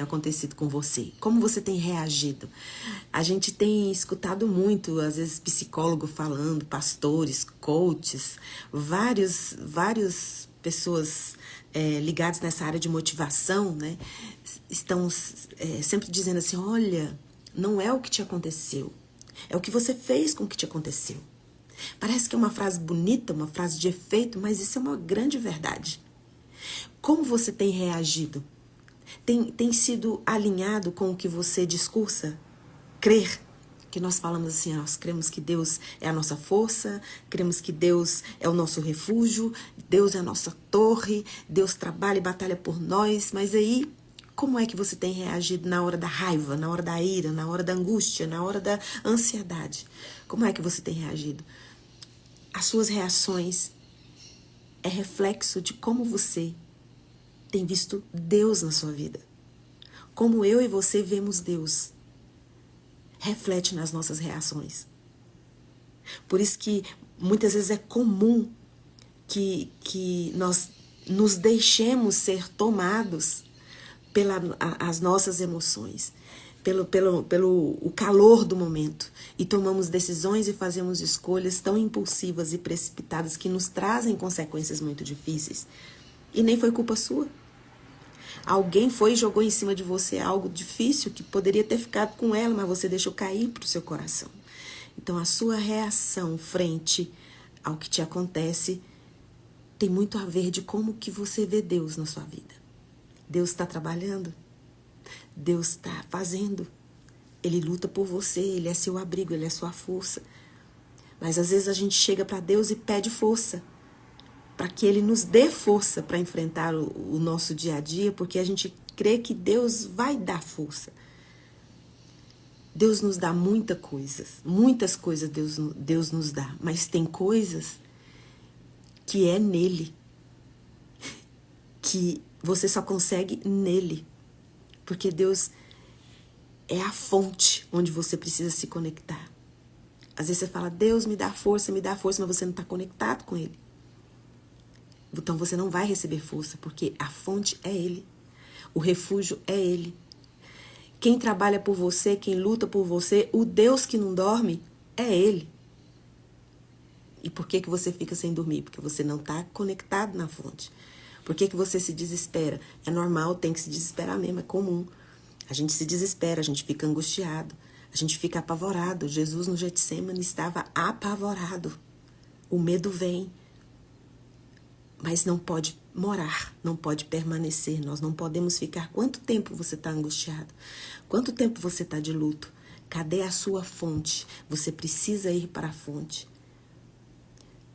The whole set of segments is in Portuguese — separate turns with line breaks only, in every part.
acontecido com você? Como você tem reagido? A gente tem escutado muito, às vezes, psicólogo falando, pastores, coaches, várias pessoas ligadas nessa área de motivação, né? Estão sempre dizendo assim, olha, não é o que te aconteceu, é o que você fez com o que te aconteceu. Parece que é uma frase bonita, uma frase de efeito, mas isso é uma grande verdade. Como você tem reagido? Tem sido alinhado com o que você discursa? Crer, que nós falamos assim, nós cremos que Deus é a nossa força, cremos que Deus é o nosso refúgio, Deus é a nossa torre, Deus trabalha e batalha por nós, mas aí, como é que você tem reagido na hora da raiva, na hora da ira, na hora da angústia, na hora da ansiedade? Como é que você tem reagido? As suas reações é reflexo de como você tem visto Deus na sua vida. Como eu e você vemos Deus, reflete nas nossas reações. Por isso que muitas vezes é comum que nós nos deixemos ser tomados pelas nossas emoções, pelo o calor do momento, e tomamos decisões e fazemos escolhas tão impulsivas e precipitadas que nos trazem consequências muito difíceis. E nem foi culpa sua. Alguém foi e jogou em cima de você algo difícil que poderia ter ficado com ela, mas você deixou cair para o seu coração. Então, a sua reação frente ao que te acontece tem muito a ver de como que você vê Deus na sua vida. Deus está trabalhando, Deus está fazendo, Ele luta por você, Ele é seu abrigo, Ele é sua força. Mas às vezes a gente chega para Deus e pede força, para que Ele nos dê força para enfrentar o nosso dia a dia, porque a gente crê que Deus vai dar força. Deus nos dá muitas coisas Deus nos dá, mas tem coisas que é nele, que você só consegue nele, porque Deus é a fonte onde você precisa se conectar. Às vezes você fala, Deus me dá força, mas você não está conectado com Ele. Então você não vai receber força, porque a fonte é Ele, o refúgio é Ele. Quem trabalha por você, quem luta por você, o Deus que não dorme, é Ele. E por que você fica sem dormir? Porque você não está conectado na fonte. Por que você se desespera? É normal, tem que se desesperar mesmo, é comum. A gente se desespera, a gente fica angustiado, a gente fica apavorado. Jesus no Getsemane estava apavorado. O medo vem, mas não pode morar, não pode permanecer. Nós não podemos ficar. Quanto tempo você está angustiado? Quanto tempo você está de luto? Cadê a sua fonte? Você precisa ir para a fonte.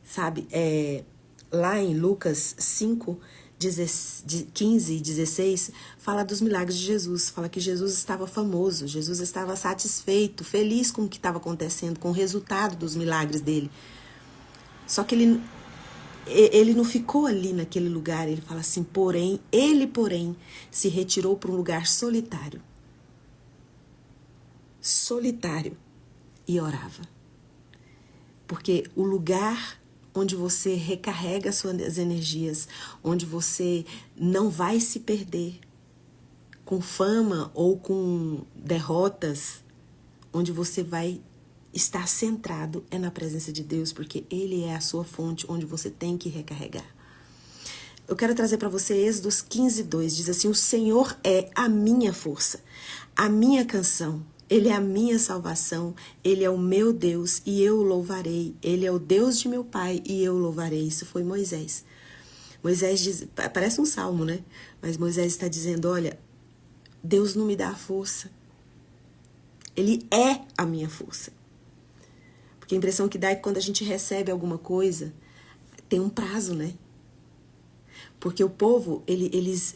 Sabe, lá em Lucas 5, 15 e 16, fala dos milagres de Jesus. Fala que Jesus estava famoso, Jesus estava satisfeito, feliz com o que estava acontecendo, com o resultado dos milagres dele. Só que ele não ficou ali naquele lugar. Ele fala assim, porém, se retirou para um lugar solitário. E orava. Porque o lugar onde você recarrega suas energias, onde você não vai se perder com fama ou com derrotas, onde você vai estar centrado é na presença de Deus, porque Ele é a sua fonte onde você tem que recarregar. Eu quero trazer para você Êxodos 15:2, diz assim, o Senhor é a minha força, a minha canção, Ele é a minha salvação, Ele é o meu Deus e eu o louvarei, Ele é o Deus de meu pai e eu o louvarei. Isso foi Moisés. Moisés diz, parece um salmo, né? Mas Moisés está dizendo, olha, Deus não me dá a força, Ele é a minha força. Porque a impressão que dá é que quando a gente recebe alguma coisa, tem um prazo, né? Porque o povo,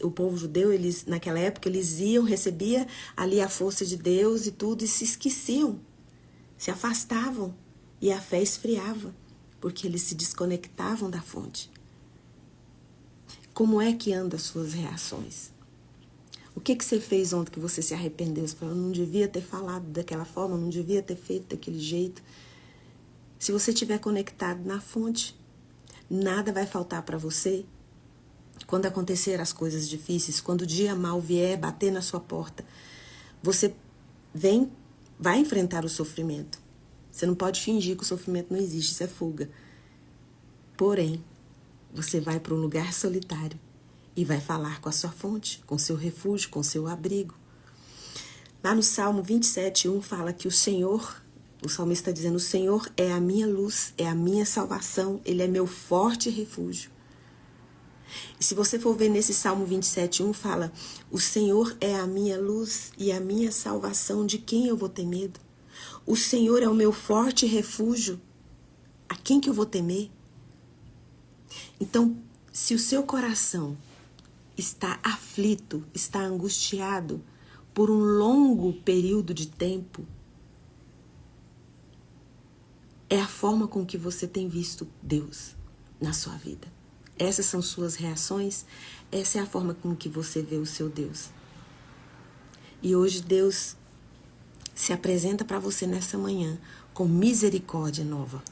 o povo judeu, naquela época, eles recebia ali a força de Deus e tudo, e se esqueciam, se afastavam, e a fé esfriava, porque eles se desconectavam da fonte. Como é que andam as suas reações? O que você fez ontem que você se arrependeu? Você falou, eu não devia ter falado daquela forma, não devia ter feito daquele jeito. Se você estiver conectado na fonte, nada vai faltar para você. quando acontecer as coisas difíceis, quando o dia mal vier bater na sua porta, você vai enfrentar o sofrimento. Você não pode fingir que o sofrimento não existe, isso é fuga. Porém, você vai para um lugar solitário e vai falar com a sua fonte, com seu refúgio, com seu abrigo. Lá no Salmo 27:1 fala que o salmista está dizendo, o Senhor é a minha luz, é a minha salvação, Ele é meu forte refúgio. E se você for ver nesse Salmo 27:1 fala, o Senhor é a minha luz e a minha salvação, de quem eu vou ter medo? O Senhor é o meu forte refúgio, a quem que eu vou temer? Então, se o seu coração está aflito, está angustiado por um longo período de tempo, é a forma com que você tem visto Deus na sua vida. Essas são suas reações, essa é a forma com que você vê o seu Deus. E hoje Deus se apresenta para você nessa manhã com misericórdia nova,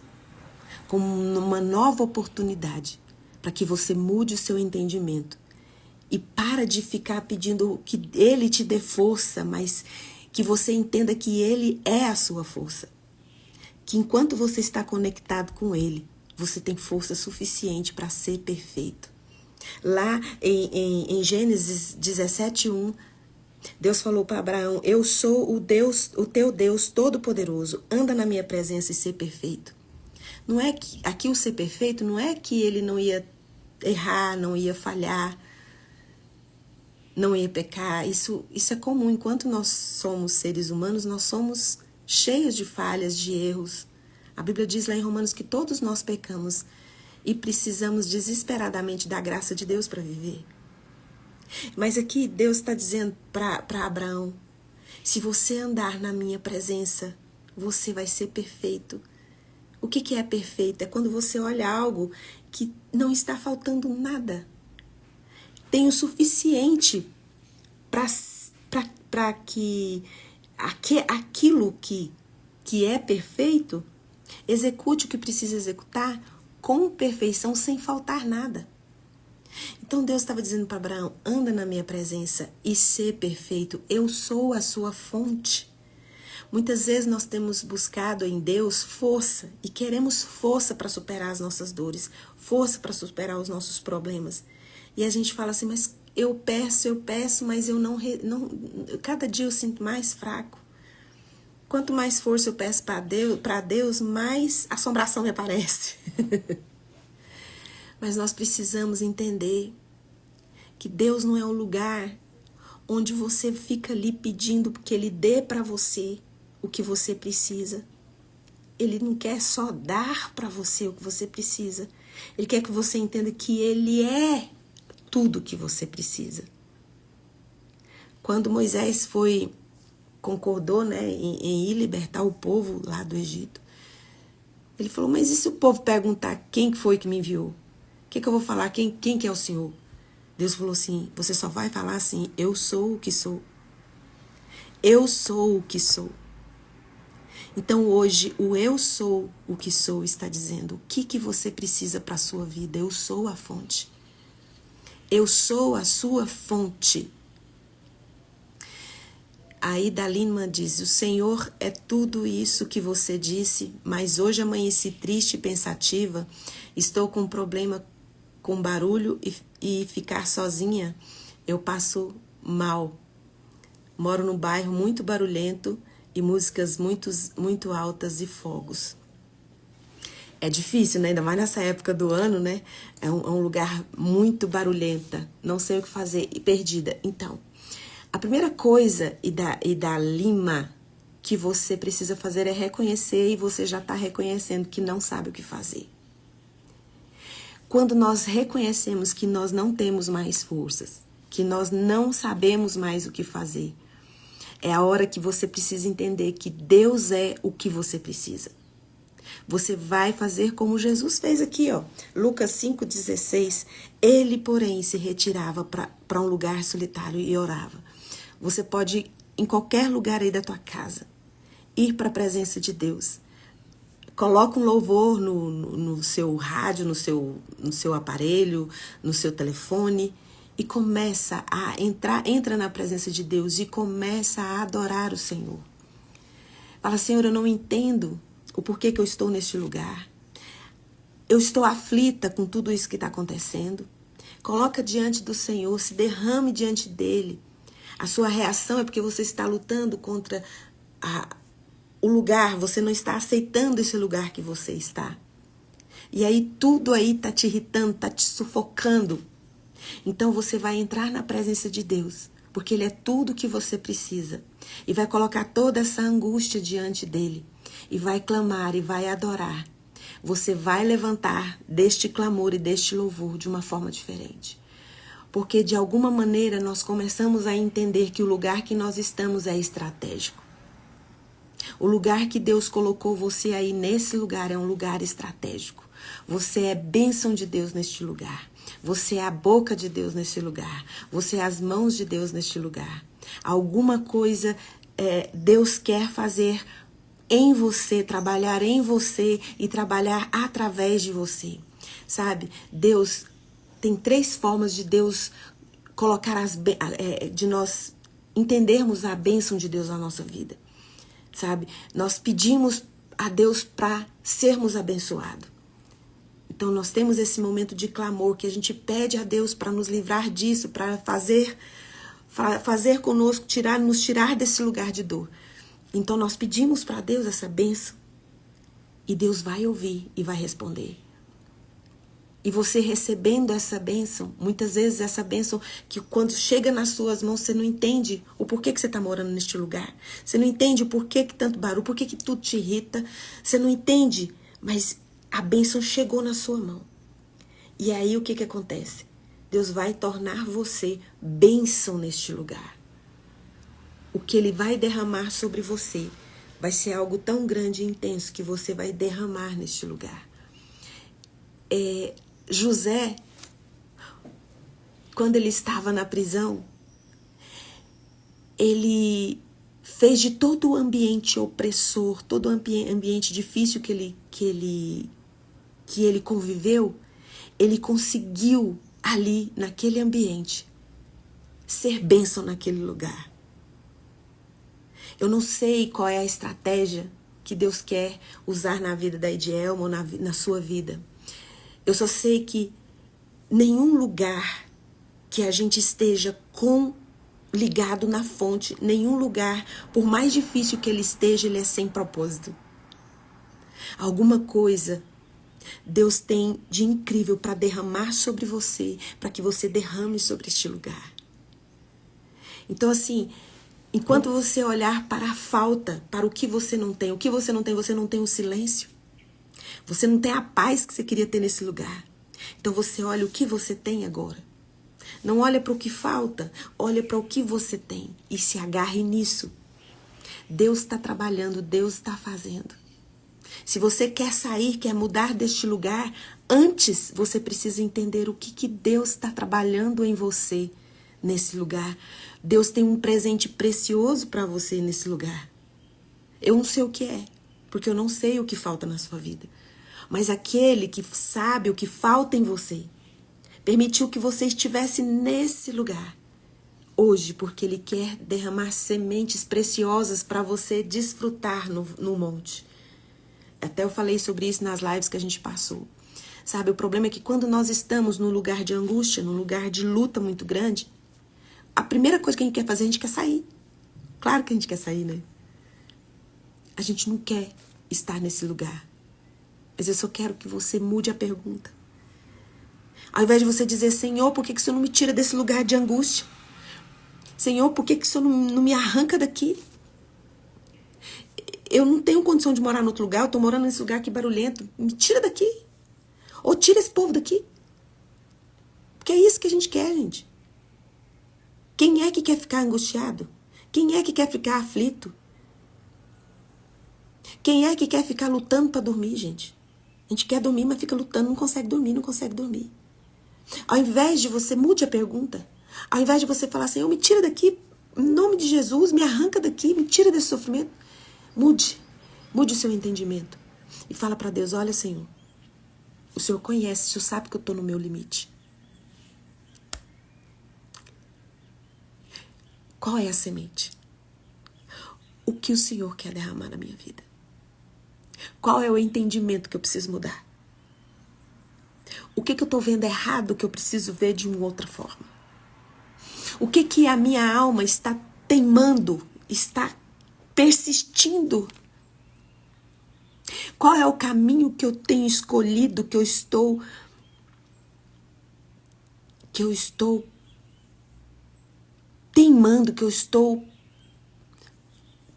com uma nova oportunidade para que você mude o seu entendimento e para de ficar pedindo que Ele te dê força, mas que você entenda que Ele é a sua força. Que enquanto você está conectado com Ele, você tem força suficiente para ser perfeito. Lá em Gênesis 17:1, Deus falou para Abraão, eu sou o teu Deus todo-poderoso, anda na minha presença e ser perfeito. Não é que aqui o ser perfeito não é que ele não ia errar, não ia falhar, não ia pecar. Isso é comum. Enquanto nós somos seres humanos, nós somos cheios de falhas, de erros. A Bíblia diz lá em Romanos que todos nós pecamos e precisamos desesperadamente da graça de Deus para viver. Mas aqui Deus está dizendo para Abraão, se você andar na minha presença, você vai ser perfeito. O que é perfeito? É quando você olha algo que não está faltando nada. Tem o suficiente para que aquilo que é perfeito execute o que precisa executar com perfeição, sem faltar nada. Então Deus estava dizendo para Abraão, anda na minha presença e ser perfeito, eu sou a sua fonte. Muitas vezes nós temos buscado em Deus força e queremos força para superar as nossas dores, força para superar os nossos problemas. E a gente fala assim, mas eu peço, mas eu não cada dia eu sinto mais fraco. Quanto mais força eu peço para Deus, mais assombração me aparece. Mas nós precisamos entender que Deus não é um lugar onde você fica ali pedindo que Ele dê para você o que você precisa. Ele não quer só dar para você o que você precisa. Ele quer que você entenda que Ele é tudo que você precisa. Quando Moisés concordou, em ir libertar o povo lá do Egito, ele falou, mas e se o povo perguntar quem foi que me enviou? O que eu vou falar? Quem que é o Senhor? Deus falou assim, você só vai falar assim, eu sou o que sou. Eu sou o que sou. Então hoje, o eu sou o que sou está dizendo o que você precisa para a sua vida. Eu sou a fonte. Eu sou a sua fonte. Aí Dalima diz, o Senhor é tudo isso que você disse, mas hoje amanheci triste e pensativa, estou com um problema com barulho e ficar sozinha, eu passo mal. Moro num bairro muito barulhento e músicas muito altas e fogos. É difícil, né? Ainda mais nessa época do ano, né? É um lugar muito barulhenta, não sei o que fazer e perdida. Então, a primeira coisa e da Lima que você precisa fazer é reconhecer, e você já está reconhecendo que não sabe o que fazer. Quando nós reconhecemos que nós não temos mais forças, que nós não sabemos mais o que fazer, é a hora que você precisa entender que Deus é o que você precisa. Você vai fazer como Jesus fez aqui, ó. Lucas 5,16. Ele, porém, se retirava para um lugar solitário e orava. Você pode, em qualquer lugar aí da tua casa, ir para a presença de Deus. Coloca um louvor no seu rádio, no seu aparelho, no seu telefone e começa a entra na presença de Deus e começa a adorar o Senhor. Fala, Senhor, eu não entendo o porquê que eu estou neste lugar. Eu estou aflita com tudo isso que está acontecendo. Coloca diante do Senhor, se derrame diante dele. A sua reação é porque você está lutando contra o lugar, você não está aceitando esse lugar que você está. E aí tudo aí está te irritando, está te sufocando. Então você vai entrar na presença de Deus, porque Ele é tudo que você precisa. E vai colocar toda essa angústia diante dEle. E vai clamar e vai adorar. Você vai levantar deste clamor e deste louvor de uma forma diferente. Porque de alguma maneira nós começamos a entender que o lugar que nós estamos é estratégico. O lugar que Deus colocou você aí nesse lugar é um lugar estratégico. Você é bênção de Deus neste lugar. Você é a boca de Deus neste lugar. Você é as mãos de Deus neste lugar. Alguma coisa Deus quer fazer em você, trabalhar em você e trabalhar através de você. Sabe? Deus tem 3 formas de Deus colocar de nós entendermos a bênção de Deus na nossa vida. Sabe? Nós pedimos a Deus para sermos abençoados. Então nós temos esse momento de clamor que a gente pede a Deus para nos livrar disso, para fazer conosco, nos tirar desse lugar de dor. Então nós pedimos para Deus essa bênção e Deus vai ouvir e vai responder. E você recebendo essa bênção, muitas vezes essa bênção que quando chega nas suas mãos você não entende o porquê que você está morando neste lugar. Você não entende o porquê que tanto barulho, porquê que tudo te irrita. Você não entende, mas a bênção chegou na sua mão. E aí o que acontece? Deus vai tornar você bênção neste lugar. O que Ele vai derramar sobre você vai ser algo tão grande e intenso que você vai derramar neste lugar. José, quando ele estava na prisão, ele fez de todo o ambiente opressor, todo o ambiente difícil que ele conviveu, ele conseguiu ali, naquele ambiente, ser bênção naquele lugar. Eu não sei qual é a estratégia que Deus quer usar na vida da Edielma ou na sua vida. Eu só sei que nenhum lugar que a gente esteja ligado na fonte, nenhum lugar, por mais difícil que ele esteja, ele é sem propósito. Alguma coisa Deus tem de incrível para derramar sobre você, para que você derrame sobre este lugar. Então assim, enquanto você olhar para a falta, para o que você não tem, você não tem o silêncio. Você não tem a paz que você queria ter nesse lugar. Então você olha o que você tem agora. Não olha para o que falta, olha para o que você tem e se agarre nisso. Deus está trabalhando, Deus está fazendo. Se você quer sair, quer mudar deste lugar, antes você precisa entender o que Deus está trabalhando em você nesse lugar. Deus tem um presente precioso para você nesse lugar. Eu não sei o que é, porque eu não sei o que falta na sua vida. Mas aquele que sabe o que falta em você, permitiu que você estivesse nesse lugar hoje, porque Ele quer derramar sementes preciosas para você desfrutar no monte. Até eu falei sobre isso nas lives que a gente passou. Sabe, o problema é que quando nós estamos num lugar de angústia, num lugar de luta muito grande, a primeira coisa que a gente quer fazer, a gente quer sair. Claro que a gente quer sair, né? A gente não quer estar nesse lugar. Mas eu só quero que você mude a pergunta. Ao invés de você dizer, Senhor, por que o Senhor não me tira desse lugar de angústia? Senhor, por que o Senhor não me arranca daqui? Eu não tenho condição de morar em outro lugar, eu estou morando nesse lugar aqui barulhento. Me tira daqui. Ou tira esse povo daqui. Porque é isso que a gente quer, gente. Quem é que quer ficar angustiado? Quem é que quer ficar aflito? Quem é que quer ficar lutando para dormir, gente? A gente quer dormir, mas fica lutando, não consegue dormir. Ao invés de você, mude a pergunta. Ao invés de você falar, Senhor, me tira daqui, em nome de Jesus, me arranca daqui, me tira desse sofrimento. Mude o seu entendimento. E fala para Deus, olha, Senhor, o Senhor conhece, o Senhor sabe que eu estou no meu limite. Qual é a semente? O que o Senhor quer derramar na minha vida? Qual é o entendimento que eu preciso mudar? O que eu estou vendo errado que eu preciso ver de uma outra forma? O que a minha alma está teimando, está persistindo? Qual é o caminho que eu tenho escolhido, que eu estou teimando, que eu estou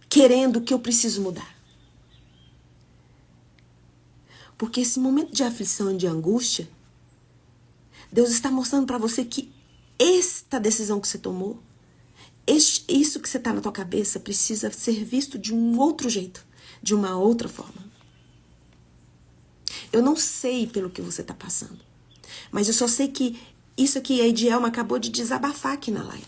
querendo, que eu preciso mudar? Porque esse momento de aflição e de angústia, Deus está mostrando para você que esta decisão que você tomou, isso que você está na tua cabeça, precisa ser visto de um outro jeito, de uma outra forma. Eu não sei pelo que você está passando, mas eu só sei que isso aqui a Edielma acabou de desabafar aqui na live.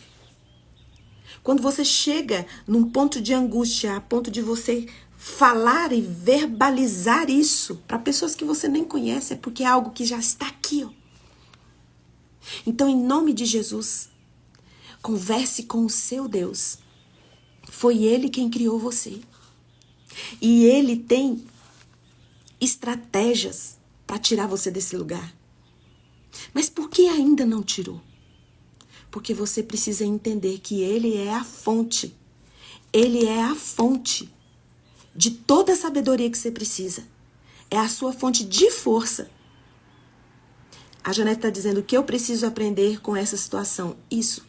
Quando você chega num ponto de angústia, a ponto de você falar e verbalizar isso para pessoas que você nem conhece, é porque é algo que já está aqui, ó. Então, em nome de Jesus, converse com o seu Deus. Foi Ele quem criou você. E Ele tem estratégias para tirar você desse lugar. Mas por que ainda não tirou? Porque você precisa entender que Ele é a fonte. Ele é a fonte de toda a sabedoria que você precisa. É a sua fonte de força. A Janete está dizendo que eu preciso aprender com essa situação. Isso.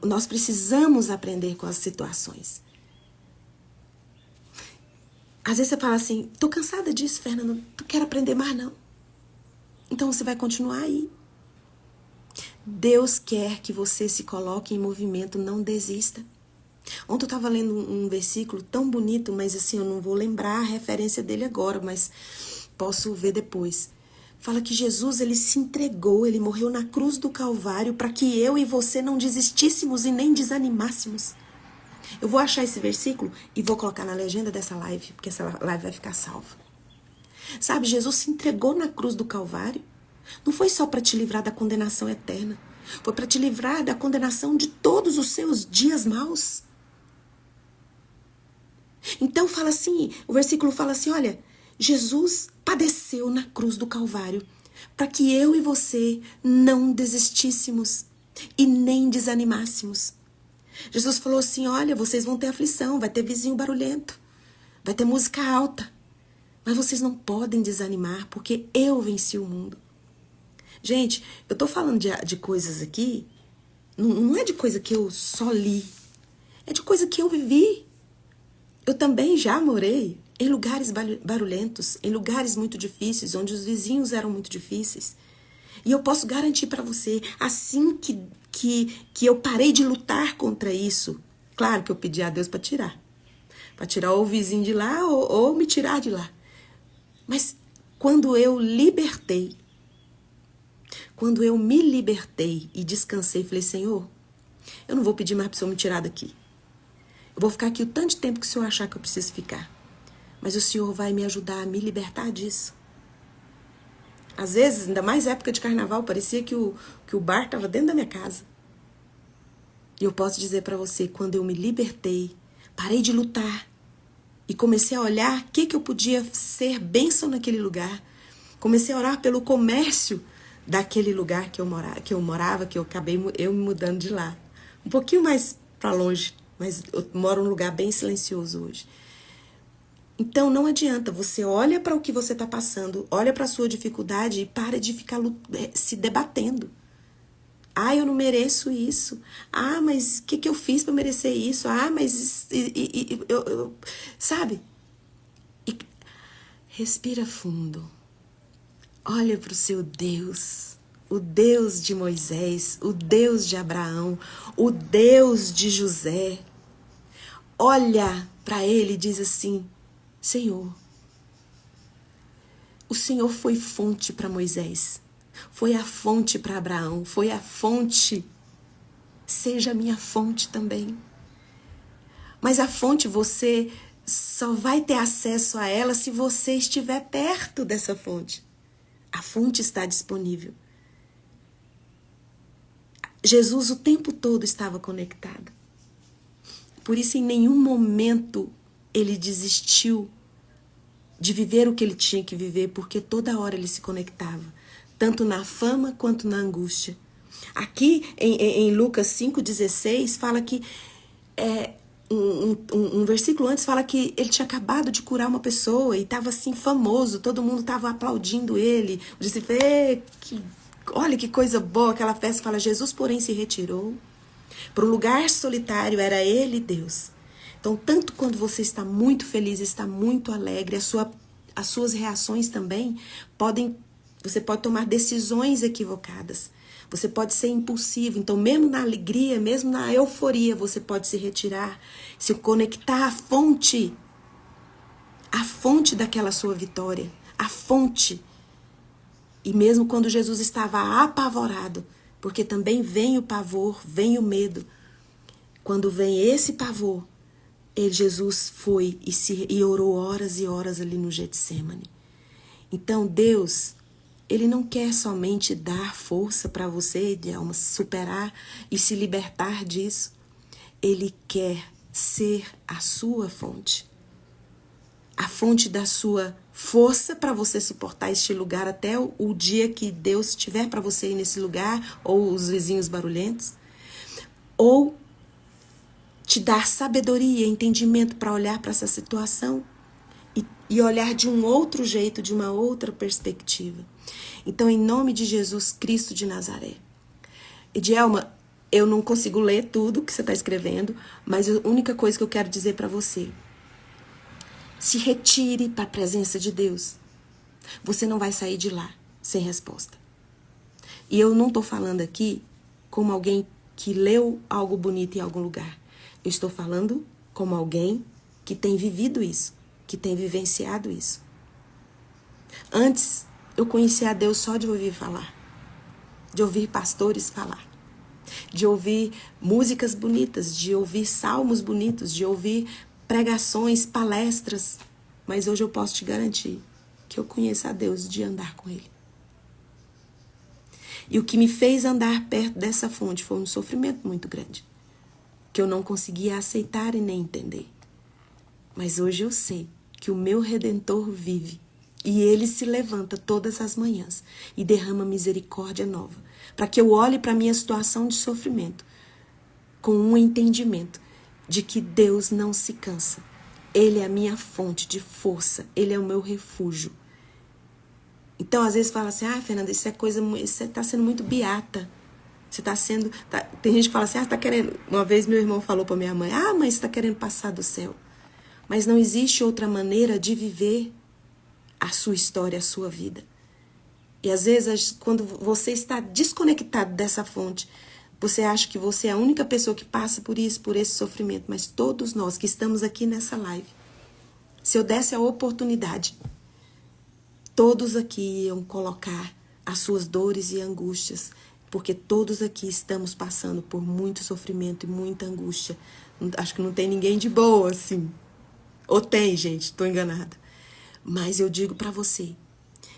Nós precisamos aprender com as situações. Às vezes você fala assim, tô cansada disso, Fernanda, não quero aprender mais não. Então você vai continuar aí. Deus quer que você se coloque em movimento, não desista. Ontem eu estava lendo um versículo tão bonito, mas assim, eu não vou lembrar a referência dele agora, mas posso ver depois. Fala que Jesus, ele se entregou, ele morreu na cruz do Calvário para que eu e você não desistíssemos e nem desanimássemos. Eu vou achar esse versículo e vou colocar na legenda dessa live, porque essa live vai ficar salva. Sabe, Jesus se entregou na cruz do Calvário. Não foi só para te livrar da condenação eterna. Foi para te livrar da condenação de todos os seus dias maus. Então fala assim, o versículo fala assim, olha, Jesus padeceu na cruz do Calvário para que eu e você não desistíssemos e nem desanimássemos. Jesus falou assim, olha, vocês vão ter aflição, vai ter vizinho barulhento, vai ter música alta, mas vocês não podem desanimar porque eu venci o mundo. Gente, eu tô falando de coisas aqui, não é de coisa que eu só li, é de coisa que eu vivi. Eu também já morei em lugares barulhentos, em lugares muito difíceis, onde os vizinhos eram muito difíceis. E eu posso garantir para você, assim que eu parei de lutar contra isso, claro que eu pedi a Deus para tirar ou o vizinho de lá ou me tirar de lá. Mas quando eu me libertei e descansei, falei, Senhor, eu não vou pedir mais para o Senhor me tirar daqui. Eu vou ficar aqui o tanto de tempo que o Senhor achar que eu preciso ficar. Mas o Senhor vai me ajudar a me libertar disso. Às vezes, ainda mais época de carnaval, parecia que o bar estava dentro da minha casa. E eu posso dizer para você, quando eu me libertei, parei de lutar e comecei a olhar o que eu podia ser bênção naquele lugar. Comecei a orar pelo comércio daquele lugar que eu morava, que eu acabei me mudando de lá. Um pouquinho mais para longe. Mas eu moro num lugar bem silencioso hoje. Então não adianta, você olha para o que você está passando, olha para a sua dificuldade e para de ficar se debatendo. Ah, eu não mereço isso. Ah, mas o que eu fiz para merecer isso? Ah, mas... sabe? E respira fundo. Olha para o seu Deus. O Deus de Moisés, o Deus de Abraão, o Deus de José. Olha para ele e diz assim, Senhor, o Senhor foi fonte para Moisés, foi a fonte para Abraão, foi a fonte, seja a minha fonte também. Mas a fonte você só vai ter acesso a ela se você estiver perto dessa fonte. A fonte está disponível. Jesus o tempo todo estava conectado. Por isso, em nenhum momento ele desistiu de viver o que ele tinha que viver, porque toda hora ele se conectava, tanto na fama quanto na angústia. Aqui em Lucas 5,16 fala que um versículo antes fala que ele tinha acabado de curar uma pessoa e estava assim famoso, todo mundo estava aplaudindo ele. O discípulo, olha que coisa boa, aquela festa. Fala, Jesus porém se retirou para um lugar solitário, era ele e Deus. Então, tanto quando você está muito feliz, está muito alegre, as suas reações também você pode tomar decisões equivocadas. Você pode ser impulsivo. Então, mesmo na alegria, mesmo na euforia, você pode se retirar, se conectar à fonte daquela sua vitória, a fonte. E mesmo quando Jesus estava apavorado, porque também vem o pavor, vem o medo. Quando vem esse pavor, Jesus foi e orou horas e horas ali no Getsêmani. Então, Deus, Ele não quer somente dar força para você, de alma, superar e se libertar disso. Ele quer ser a sua fonte. A fonte da sua força para você suportar este lugar até o dia que Deus tiver para você ir nesse lugar, ou os vizinhos barulhentos. Ou te dar sabedoria, entendimento para olhar para essa situação e olhar de um outro jeito, de uma outra perspectiva. Então, em nome de Jesus Cristo de Nazaré. Edielma, eu não consigo ler tudo que você está escrevendo, mas a única coisa que eu quero dizer para você: se retire para a presença de Deus. Você não vai sair de lá sem resposta. E eu não estou falando aqui como alguém que leu algo bonito em algum lugar. Eu estou falando como alguém que tem vivido isso, que tem vivenciado isso. Antes, eu conhecia a Deus só de ouvir falar, de ouvir pastores falar, de ouvir músicas bonitas, de ouvir salmos bonitos, de ouvir pregações, palestras. Mas hoje eu posso te garantir que eu conheço a Deus de andar com Ele. E o que me fez andar perto dessa fonte foi um sofrimento muito grande, que eu não conseguia aceitar e nem entender. Mas hoje eu sei que o meu Redentor vive e Ele se levanta todas as manhãs e derrama misericórdia nova, para que eu olhe para a minha situação de sofrimento com um entendimento de que Deus não se cansa. Ele é a minha fonte de força, Ele é o meu refúgio. Então, às vezes fala assim, Fernanda, isso você está sendo muito beata. Você está sendo... Tem gente que fala assim, você está querendo... Uma vez meu irmão falou para minha mãe, mãe, você está querendo passar do céu. Mas não existe outra maneira de viver a sua história, a sua vida. E às vezes, quando você está desconectado dessa fonte, você acha que você é a única pessoa que passa por isso, por esse sofrimento. Mas todos nós que estamos aqui nessa live, se eu desse a oportunidade, todos aqui iam colocar as suas dores e angústias, porque todos aqui estamos passando por muito sofrimento e muita angústia. Acho que não tem ninguém de boa, assim. Ou tem, gente, estou enganada. Mas eu digo para você,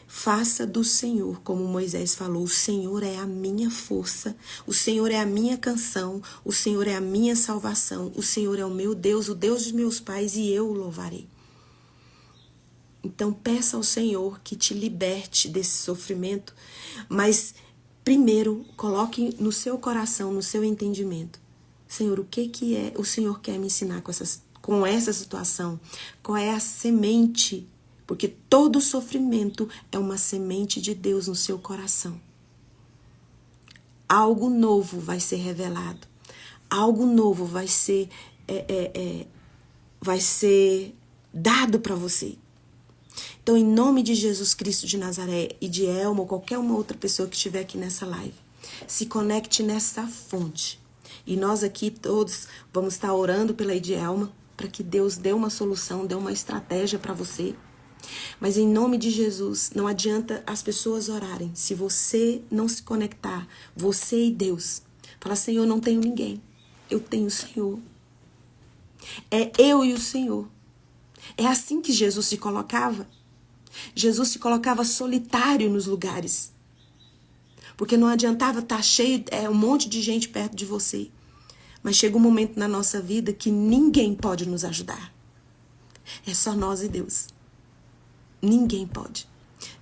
faça do Senhor, como Moisés falou, o Senhor é a minha força, o Senhor é a minha canção, o Senhor é a minha salvação, o Senhor é o meu Deus, o Deus dos meus pais, e eu o louvarei. Então peça ao Senhor que te liberte desse sofrimento, mas primeiro coloque no seu coração, no seu entendimento, Senhor, o que o Senhor quer me ensinar com essa situação? Qual é a semente? Porque todo sofrimento é uma semente de Deus no seu coração. Algo novo vai ser revelado. Algo novo vai ser dado para você. Então, em nome de Jesus Cristo de Nazaré e de Elma ou qualquer uma outra pessoa que estiver aqui nessa live, se conecte nessa fonte. E nós aqui todos vamos estar orando pela Edielma para que Deus dê uma solução, dê uma estratégia para você. Mas em nome de Jesus, não adianta as pessoas orarem se você não se conectar, você e Deus. Fala, Senhor, eu não tenho ninguém, eu tenho o Senhor. É eu e o Senhor. É assim que Jesus se colocava. Jesus se colocava solitário nos lugares. Porque não adiantava estar cheio, um monte de gente perto de você. Mas chega um momento na nossa vida que ninguém pode nos ajudar. É só nós e Deus. Ninguém pode.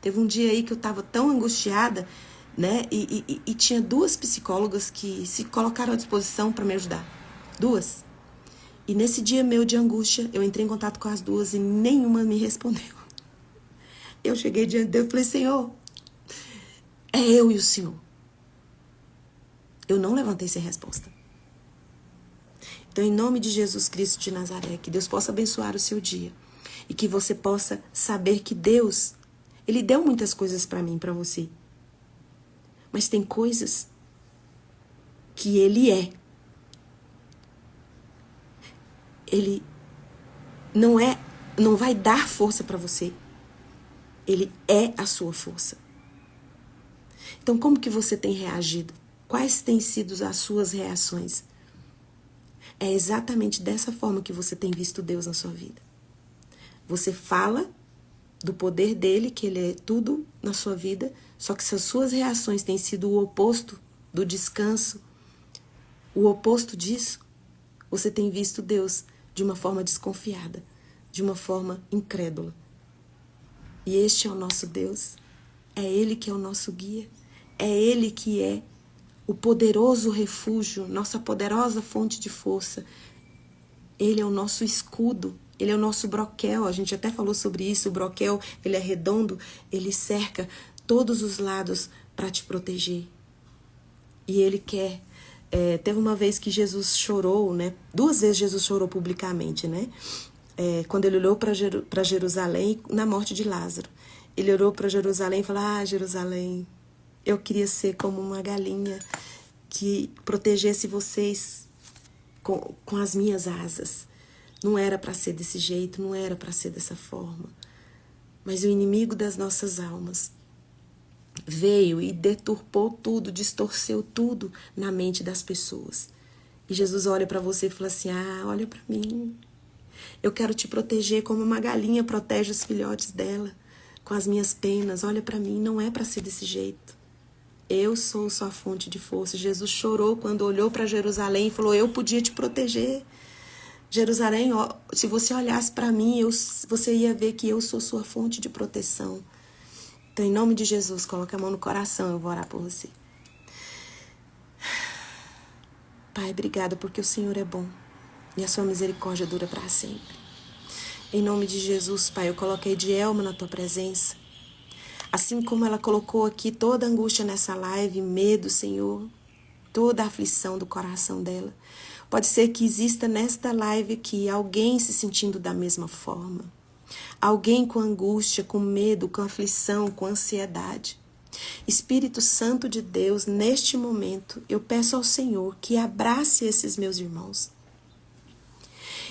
Teve um dia aí que eu estava tão angustiada, né? E tinha 2 psicólogas que se colocaram à disposição para me ajudar. 2. E nesse dia meu de angústia, eu entrei em contato com as 2 e nenhuma me respondeu. Eu cheguei diante de Deus e falei, Senhor, é eu e o Senhor. Eu não levantei sem resposta. Então, em nome de Jesus Cristo de Nazaré, que Deus possa abençoar o seu dia. E que você possa saber que Deus, Ele deu muitas coisas para mim, para você. Mas tem coisas que Ele é. Ele não vai dar força para você. Ele é a sua força. Então, como que você tem reagido? Quais têm sido as suas reações? É exatamente dessa forma que você tem visto Deus na sua vida. Você fala do poder dele, que ele é tudo na sua vida, só que se as suas reações têm sido o oposto do descanso, o oposto disso, você tem visto Deus de uma forma desconfiada, de uma forma incrédula. E este é o nosso Deus, é Ele que é o nosso guia, é Ele que é o poderoso refúgio, nossa poderosa fonte de força. Ele é o nosso escudo, Ele é o nosso broquel, a gente até falou sobre isso, o broquel, ele é redondo, ele cerca todos os lados para te proteger. E Ele quer, teve uma vez que Jesus chorou, né? 2 vezes Jesus chorou publicamente, né? Quando ele olhou para Jerusalém na morte de Lázaro. Ele olhou para Jerusalém e falou, Jerusalém, eu queria ser como uma galinha que protegesse vocês com as minhas asas. Não era para ser desse jeito, não era para ser dessa forma. Mas o inimigo das nossas almas veio e deturpou tudo, distorceu tudo na mente das pessoas. E Jesus olha para você e fala assim, olha para mim. Eu quero te proteger como uma galinha protege os filhotes dela, com as minhas penas. Olha para mim, não é para ser desse jeito. Eu sou sua fonte de força. Jesus chorou quando olhou para Jerusalém e falou, eu podia te proteger. Jerusalém, se você olhasse para mim, você ia ver que eu sou sua fonte de proteção. Então, em nome de Jesus, coloque a mão no coração, eu vou orar por você. Pai, obrigada porque o Senhor é bom e a sua misericórdia dura para sempre. Em nome de Jesus, Pai, eu coloquei Dielma na tua presença. Assim como ela colocou aqui toda a angústia nessa live, medo, Senhor, toda a aflição do coração dela. Pode ser que exista nesta live aqui alguém se sentindo da mesma forma. Alguém com angústia, com medo, com aflição, com ansiedade. Espírito Santo de Deus, neste momento, eu peço ao Senhor que abrace esses meus irmãos.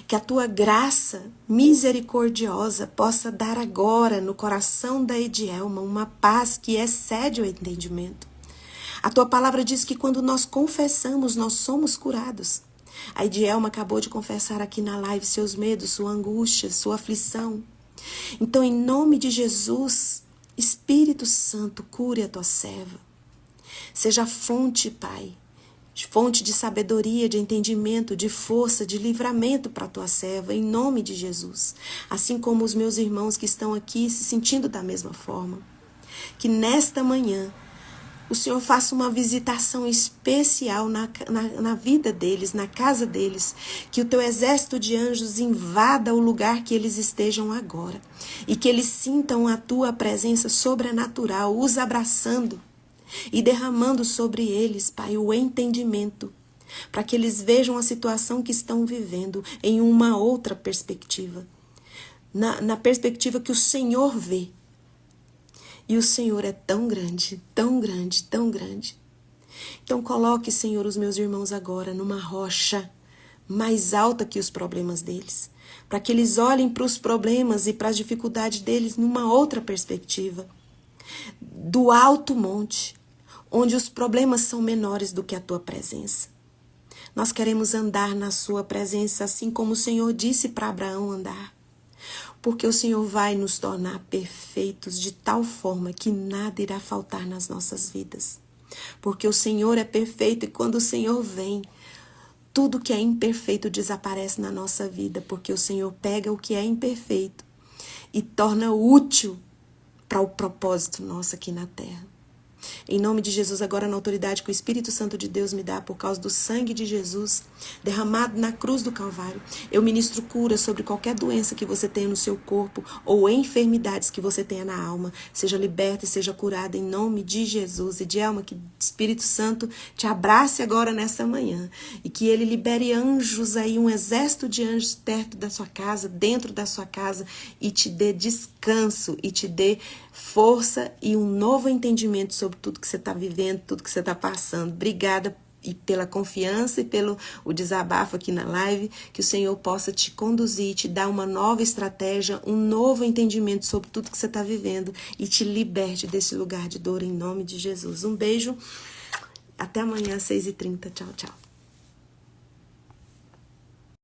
Que a tua graça misericordiosa possa dar agora no coração da Edielma uma paz que excede o entendimento. A tua palavra diz que quando nós confessamos, nós somos curados. A Edielma acabou de confessar aqui na live seus medos, sua angústia, sua aflição. Então, em nome de Jesus, Espírito Santo, cure a tua serva. Seja fonte, Pai, fonte de sabedoria, de entendimento, de força, de livramento para a tua serva, em nome de Jesus. Assim como os meus irmãos que estão aqui se sentindo da mesma forma. Que nesta manhã o Senhor faça uma visitação especial na vida deles, na casa deles. Que o teu exército de anjos invada o lugar que eles estejam agora. E que eles sintam a tua presença sobrenatural, os abraçando e derramando sobre eles, Pai, o entendimento, para que eles vejam a situação que estão vivendo em uma outra perspectiva, na perspectiva que o Senhor vê. E o Senhor é tão grande, tão grande, tão grande. Então coloque, Senhor, os meus irmãos agora numa rocha mais alta que os problemas deles, para que eles olhem para os problemas e para as dificuldades deles numa outra perspectiva, do alto monte, onde os problemas são menores do que a tua presença. Nós queremos andar na sua presença, assim como o Senhor disse para Abraão andar. Porque o Senhor vai nos tornar perfeitos de tal forma que nada irá faltar nas nossas vidas. Porque o Senhor é perfeito e quando o Senhor vem, tudo que é imperfeito desaparece na nossa vida, porque o Senhor pega o que é imperfeito e torna útil para o propósito nosso aqui na terra. Em nome de Jesus, agora na autoridade que o Espírito Santo de Deus me dá por causa do sangue de Jesus derramado na cruz do Calvário, eu ministro cura sobre qualquer doença que você tenha no seu corpo ou enfermidades que você tenha na alma. Seja liberta e seja curada em nome de Jesus. E de alma, que o Espírito Santo te abrace agora nessa manhã e que ele libere anjos aí, um exército de anjos perto da sua casa, dentro da sua casa, e te dê descanso e te dê força e um novo entendimento sobre tudo que você está vivendo, tudo que você está passando. Obrigada e pela confiança e pelo o desabafo aqui na live, que o Senhor possa te conduzir, te dar uma nova estratégia, um novo entendimento sobre tudo que você está vivendo e te liberte desse lugar de dor em nome de Jesus. Um beijo, até amanhã às 6h30. Tchau, tchau.